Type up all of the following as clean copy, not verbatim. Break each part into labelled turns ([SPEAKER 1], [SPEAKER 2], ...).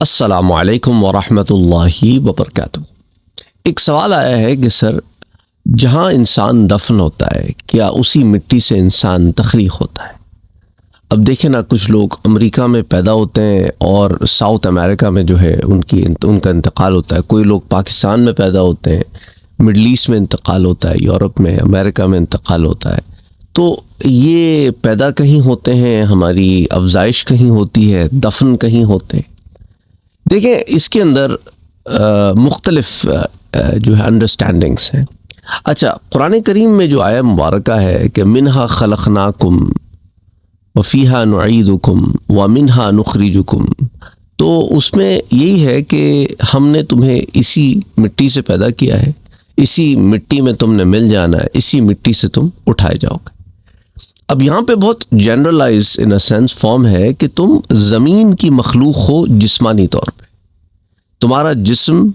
[SPEAKER 1] السلام علیکم ورحمۃ اللہ وبرکاتہ۔ ایک سوال آیا ہے کہ سر، جہاں انسان دفن ہوتا ہے کیا اسی مٹی سے انسان تخلیق ہوتا ہے؟ اب دیکھیں نا، کچھ لوگ امریکہ میں پیدا ہوتے ہیں اور ساؤتھ امریکہ میں جو ہے ان کا انتقال ہوتا ہے۔ کوئی لوگ پاکستان میں پیدا ہوتے ہیں، مڈل ایسٹ میں انتقال ہوتا ہے، یورپ میں، امریکہ میں انتقال ہوتا ہے۔ تو یہ پیدا کہیں ہوتے ہیں، ہماری افزائش کہیں ہوتی ہے، دفن کہیں ہوتے ہیں۔ دیکھیں، اس کے اندر مختلف جو ہے انڈرسٹینڈنگس ہیں۔ اچھا، قرآن کریم میں جو آیہ مبارکہ ہے کہ منہا خلقناکم وفیہا نعیدکم ومنہا نخرجکم، تو اس میں یہی ہے کہ ہم نے تمہیں اسی مٹی سے پیدا کیا ہے، اسی مٹی میں تم نے مل جانا ہے، اسی مٹی سے تم اٹھائے جاؤ گے۔ اب یہاں پہ بہت generalize in a sense form ہے کہ تم زمین کی مخلوق ہو جسمانی طور پہ۔ تمہارا جسم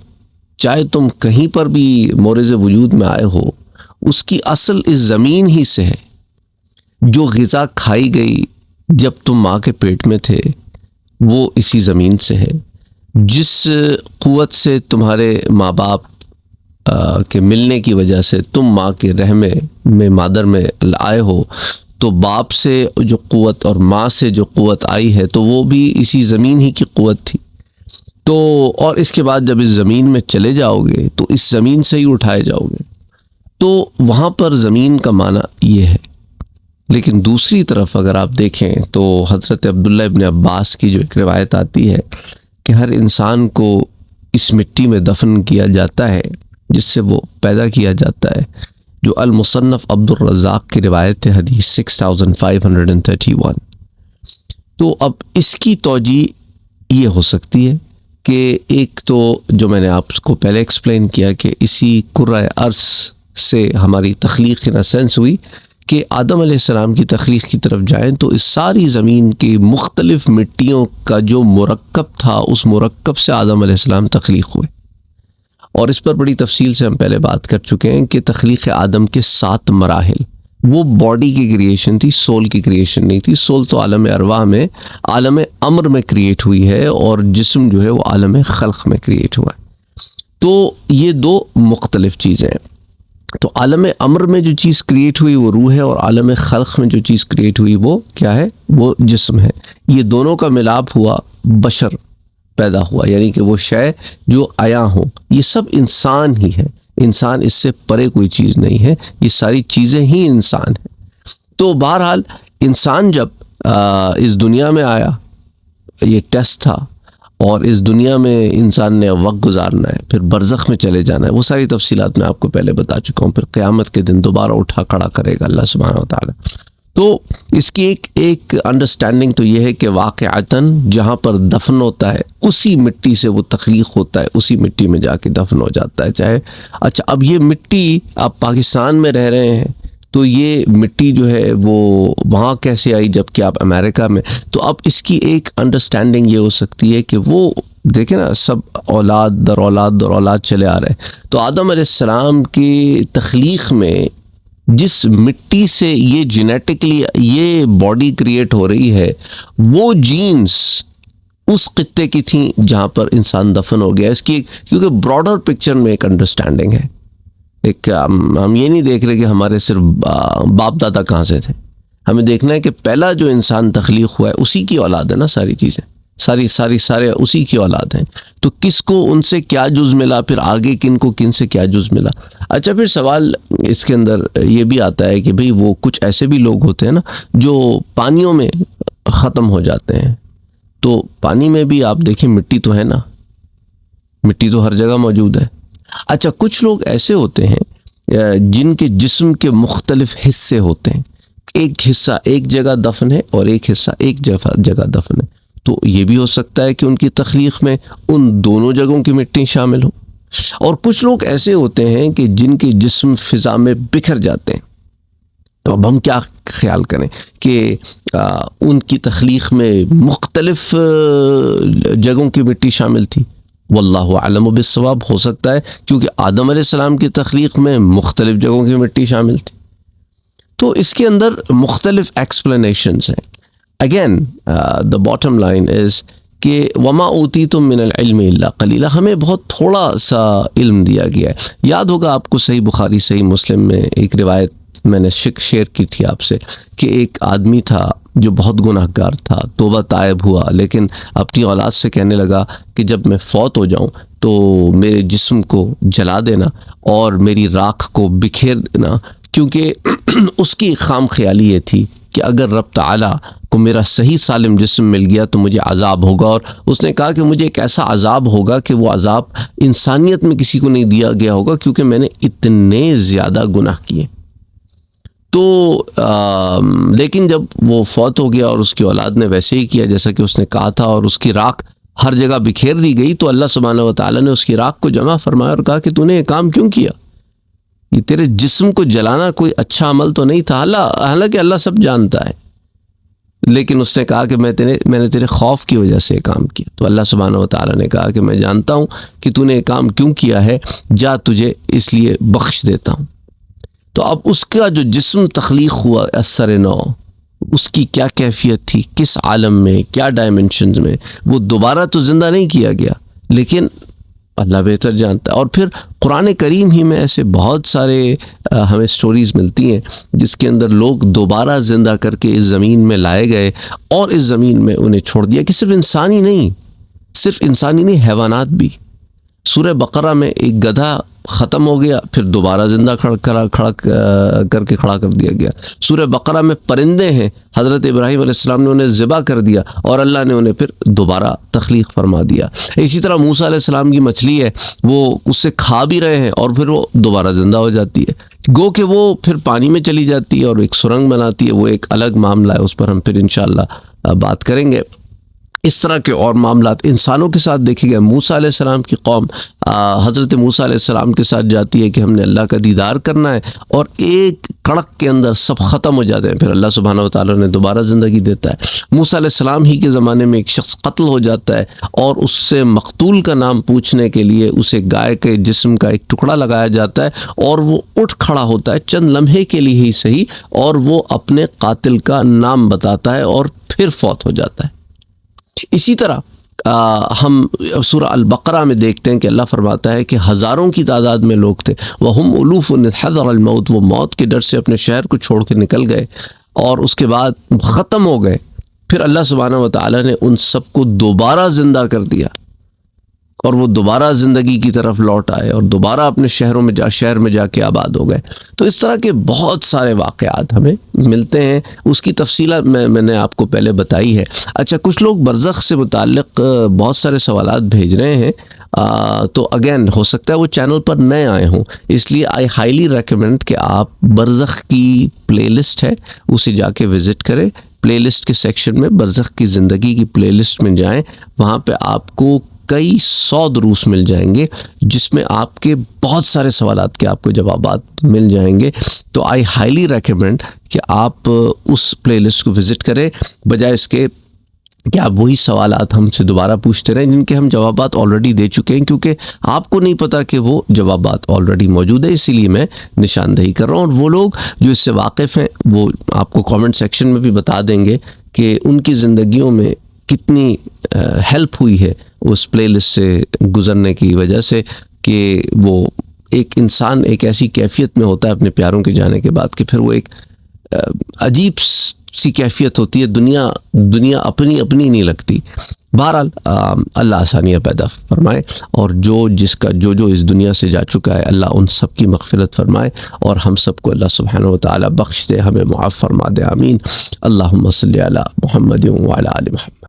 [SPEAKER 1] چاہے تم کہیں پر بھی مورز وجود میں آئے ہو، اس کی اصل اس زمین ہی سے ہے۔ جو غذا کھائی گئی جب تم ماں کے پیٹ میں تھے وہ اسی زمین سے ہے۔ جس قوت سے تمہارے ماں باپ کے ملنے کی وجہ سے تم ماں کے رحم میں مادر میں آئے ہو، تو باپ سے جو قوت اور ماں سے جو قوت آئی ہے تو وہ بھی اسی زمین ہی کی قوت تھی۔ تو اور اس کے بعد جب اس زمین میں چلے جاؤ گے تو اس زمین سے ہی اٹھائے جاؤ گے۔ تو وہاں پر زمین کا معنی یہ ہے۔ لیکن دوسری طرف اگر آپ دیکھیں تو حضرت عبداللہ ابن عباس کی جو ایک روایت آتی ہے کہ ہر انسان کو اس مٹی میں دفن کیا جاتا ہے جس سے وہ پیدا کیا جاتا ہے، جو المصنف عبد الرزاق کی روایت ہے، حدیث 6531۔ تو اب اس کی توجیہ یہ ہو سکتی ہے کہ ایک تو جو میں نے آپ کو پہلے ایکسپلین کیا کہ اسی کرۂ ارض سے ہماری تخلیق ان سینس ہوئی کہ آدم علیہ السلام کی تخلیق کی طرف جائیں تو اس ساری زمین کی مختلف مٹیوں کا جو مرکب تھا، اس مرکب سے آدم علیہ السلام تخلیق ہوئے۔ اور اس پر بڑی تفصیل سے ہم پہلے بات کر چکے ہیں کہ تخلیق آدم کے 7 مراحل، وہ باڈی کی کریشن تھی، سول کی کریشن نہیں تھی۔ سول تو عالم ارواح میں، عالم امر میں کریٹ ہوئی ہے، اور جسم جو ہے وہ عالم خلق میں کریٹ ہوا ہے۔ تو یہ 2 مختلف چیزیں ہیں۔ تو عالم امر میں جو چیز کریٹ ہوئی وہ روح ہے، اور عالم خلق میں جو چیز کریٹ ہوئی وہ کیا ہے؟ وہ جسم ہے۔ یہ دونوں کا ملاپ ہوا، بشر پیدا ہوا، یعنی کہ وہ شے جو آیا ہوں، یہ سب انسان ہی ہے۔ انسان اس سے پرے کوئی چیز نہیں ہے، یہ ساری چیزیں ہی انسان ہیں۔ تو بہرحال انسان جب اس دنیا میں آیا، یہ ٹیسٹ تھا، اور اس دنیا میں انسان نے وقت گزارنا ہے، پھر برزخ میں چلے جانا ہے۔ وہ ساری تفصیلات میں آپ کو پہلے بتا چکا ہوں۔ پھر قیامت کے دن دوبارہ اٹھا کھڑا کرے گا اللہ سبحانہ و تعالی۔ تو اس کی ایک انڈرسٹینڈنگ تو یہ ہے کہ واقعتاً جہاں پر دفن ہوتا ہے اسی مٹی سے وہ تخلیق ہوتا ہے، اسی مٹی میں جا کے دفن ہو جاتا ہے۔ چاہے اچھا، اب یہ مٹی آپ پاکستان میں رہ رہے ہیں تو یہ مٹی جو ہے وہ وہاں کیسے آئی جب کہ آپ امریکہ میں؟ تو اب اس کی ایک انڈرسٹینڈنگ یہ ہو سکتی ہے کہ وہ دیکھیں نا، سب اولاد در اولاد در اولاد چلے آ رہے ہیں۔ تو آدم علیہ السلام کی تخلیق میں جس مٹی سے یہ جینیٹکلی یہ باڈی کریٹ ہو رہی ہے، وہ جینز اس خطے کی تھیں جہاں پر انسان دفن ہو گیا۔ اس کی کیونکہ براڈر پکچر میں ایک انڈرسٹینڈنگ ہے۔ ایک ہم یہ نہیں دیکھ رہے کہ ہمارے صرف باپ دادا کہاں سے تھے، ہمیں دیکھنا ہے کہ پہلا جو انسان تخلیق ہوا ہے اسی کی اولاد ہے نا، ساری چیزیں سارے اسی کی اولاد ہیں۔ تو کس کو ان سے کیا جز ملا، پھر آگے کن کو کن سے کیا جز ملا۔ اچھا، پھر سوال اس کے اندر یہ بھی آتا ہے کہ بھئی وہ کچھ ایسے بھی لوگ ہوتے ہیں نا جو پانیوں میں ختم ہو جاتے ہیں۔ تو پانی میں بھی آپ دیکھیں مٹی تو ہے نا، مٹی تو ہر جگہ موجود ہے۔ اچھا، کچھ لوگ ایسے ہوتے ہیں جن کے جسم کے مختلف حصے ہوتے ہیں، ایک حصہ ایک جگہ دفن ہے اور ایک حصہ ایک جگہ دفن ہے۔ تو یہ بھی ہو سکتا ہے کہ ان کی تخلیق میں ان دونوں جگہوں کی مٹی شامل ہو۔ اور کچھ لوگ ایسے ہوتے ہیں کہ جن کے جسم فضا میں بکھر جاتے ہیں۔ تو اب ہم کیا خیال کریں کہ ان کی تخلیق میں مختلف جگہوں کی مٹی شامل تھی؟ واللہ اعلم بالصواب، ہو سکتا ہے کیونکہ آدم علیہ السلام کی تخلیق میں مختلف جگہوں کی مٹی شامل تھی۔ تو اس کے اندر مختلف ایکسپلینیشنز ہیں۔ Again the bottom line is کہ وما اوتیتم من العلم الا قلیلا، ہمیں بہت تھوڑا سا علم دیا گیا ہے۔ یاد ہوگا آپ کو صحیح بخاری صحیح مسلم میں ایک روایت میں نے شیئر کی تھی آپ سے، کہ ایک آدمی تھا جو بہت گناہ گار تھا، توبہ طائب ہوا، لیکن اپنی اولاد سے کہنے لگا کہ جب میں فوت ہو جاؤں تو میرے جسم کو جلا دینا اور میری راکھ کو بکھیر دینا، کیونکہ اس کی خام خیالی یہ تھی کہ اگر رب تعالیٰ کو میرا صحیح سالم جسم مل گیا تو مجھے عذاب ہوگا، اور اس نے کہا کہ مجھے ایک ایسا عذاب ہوگا کہ وہ عذاب انسانیت میں کسی کو نہیں دیا گیا ہوگا، کیونکہ میں نے اتنے زیادہ گناہ کیے۔ تو لیکن جب وہ فوت ہو گیا اور اس کی اولاد نے ویسے ہی کیا جیسا کہ اس نے کہا تھا، اور اس کی راکھ ہر جگہ بکھیر دی گئی، تو اللہ سبحانہ و تعالیٰ نے اس کی راکھ کو جمع فرمایا اور کہا کہ تو نے یہ کام کیوں کیا؟ یہ تیرے جسم کو جلانا کوئی اچھا عمل تو نہیں تھا، حالانکہ اللہ سب جانتا ہے، لیکن اس نے کہا کہ میں نے تیرے خوف کی وجہ سے یہ کام کیا۔ تو اللہ سبحانہ و تعالیٰ نے کہا کہ میں جانتا ہوں کہ تو نے یہ کام کیوں کیا ہے، جا تجھے اس لیے بخش دیتا ہوں۔ تو اب اس کا جو جسم تخلیق ہوا اثر نو، اس کی کیا کیفیت تھی، کس عالم میں، کیا ڈائمنشنز میں، وہ دوبارہ تو زندہ نہیں کیا گیا، لیکن اللہ بہتر جانتا ہے۔ اور پھر قرآن کریم ہی میں ایسے بہت سارے ہمیں سٹوریز ملتی ہیں جس کے اندر لوگ دوبارہ زندہ کر کے اس زمین میں لائے گئے اور اس زمین میں انہیں چھوڑ دیا، کہ صرف انسانی نہیں، حیوانات بھی۔ سورہ بقرہ میں ایک گدھا ختم ہو گیا، پھر دوبارہ زندہ کھڑا کر دیا گیا۔ سورہ بقرہ میں پرندے ہیں، حضرت ابراہیم علیہ السلام نے انہیں ذبح کر دیا اور اللہ نے انہیں پھر دوبارہ تخلیق فرما دیا۔ اسی طرح موسیٰ علیہ السلام کی مچھلی ہے، وہ اس سے کھا بھی رہے ہیں اور پھر وہ دوبارہ زندہ ہو جاتی ہے، گو کہ وہ پھر پانی میں چلی جاتی ہے اور ایک سرنگ بناتی ہے، وہ ایک الگ معاملہ ہے، اس پر ہم پھر انشاءاللہ بات کریں گے۔ اس طرح کے اور معاملات انسانوں کے ساتھ دیکھے گئے۔ موسیٰ علیہ السلام کی قوم حضرت موسیٰ علیہ السلام کے ساتھ جاتی ہے کہ ہم نے اللہ کا دیدار کرنا ہے، اور ایک کڑک کے اندر سب ختم ہو جاتے ہیں، پھر اللہ سبحانہ و تعالیٰ نے دوبارہ زندگی دیتا ہے۔ موسیٰ علیہ السلام ہی کے زمانے میں ایک شخص قتل ہو جاتا ہے اور اس سے مقتول کا نام پوچھنے کے لیے اسے گائے کے جسم کا ایک ٹکڑا لگایا جاتا ہے، اور وہ اٹھ کھڑا ہوتا ہے چند لمحے کے لیے ہی صحیح، اور وہ اپنے قاتل کا نام بتاتا ہے اور پھر فوت ہو جاتا ہے۔ اسی طرح ہم سورہ البقرہ میں دیکھتے ہیں کہ اللہ فرماتا ہے کہ ہزاروں کی تعداد میں لوگ تھے، وَهُمْ أُلُوفٌ إِذْ حَضَرَ الْمَوْتُ، وہ موت کے ڈر سے اپنے شہر کو چھوڑ کے نکل گئے اور اس کے بعد ختم ہو گئے۔ پھر اللہ سبحانہ و تعالیٰ نے ان سب کو دوبارہ زندہ کر دیا، اور وہ دوبارہ زندگی کی طرف لوٹ آئے اور دوبارہ اپنے شہر میں جا کے آباد ہو گئے۔ تو اس طرح کے بہت سارے واقعات ہمیں ملتے ہیں، اس کی تفصیلات میں نے آپ کو پہلے بتائی ہے۔ اچھا، کچھ لوگ برزخ سے متعلق بہت سارے سوالات بھیج رہے ہیں، تو اگین ہو سکتا ہے وہ چینل پر نئے آئے ہوں، اس لیے آئی ہائیلی ریکمینڈ کہ آپ برزخ کی پلے لسٹ ہے اسے جا کے وزٹ کریں۔ پلے لسٹ کے سیکشن میں برزخ کی زندگی کی پلے لسٹ میں جائیں، وہاں پہ آپ کو کئی 100 دروس مل جائیں گے جس میں آپ کے بہت سارے سوالات کے آپ کو جوابات مل جائیں گے۔ تو آئی ہائیلی ریکمینڈ کہ آپ اس پلے لسٹ کو وزٹ کریں، بجائے اس کے کہ آپ وہی سوالات ہم سے دوبارہ پوچھتے رہیں جن کے ہم جوابات آلریڈی دے چکے ہیں، کیونکہ آپ کو نہیں پتہ کہ وہ جوابات آلریڈی موجود ہیں، اسی لیے میں نشاندہی کر رہا ہوں۔ اور وہ لوگ جو اس سے واقف ہیں وہ آپ کو کامنٹ سیکشن میں بھی بتا دیں گے کہ ان کی زندگیوں میں کتنی ہیلپ ہوئی ہے اس پلے لسٹ سے گزرنے کی وجہ سے، کہ وہ ایک انسان ایک ایسی کیفیت میں ہوتا ہے اپنے پیاروں کے جانے کے بعد کہ پھر وہ ایک عجیب سی کیفیت ہوتی ہے، دنیا اپنی نہیں لگتی۔ بہرحال اللہ آسانیاں پیدا فرمائے، اور جو اس دنیا سے جا چکا ہے اللہ ان سب کی مغفرت فرمائے، اور ہم سب کو اللہ سبحانہ و تعالیٰ بخش دے، ہمیں معاف فرما دے، آمین۔ اللہم صلی علی محمد وعلی آل محمد۔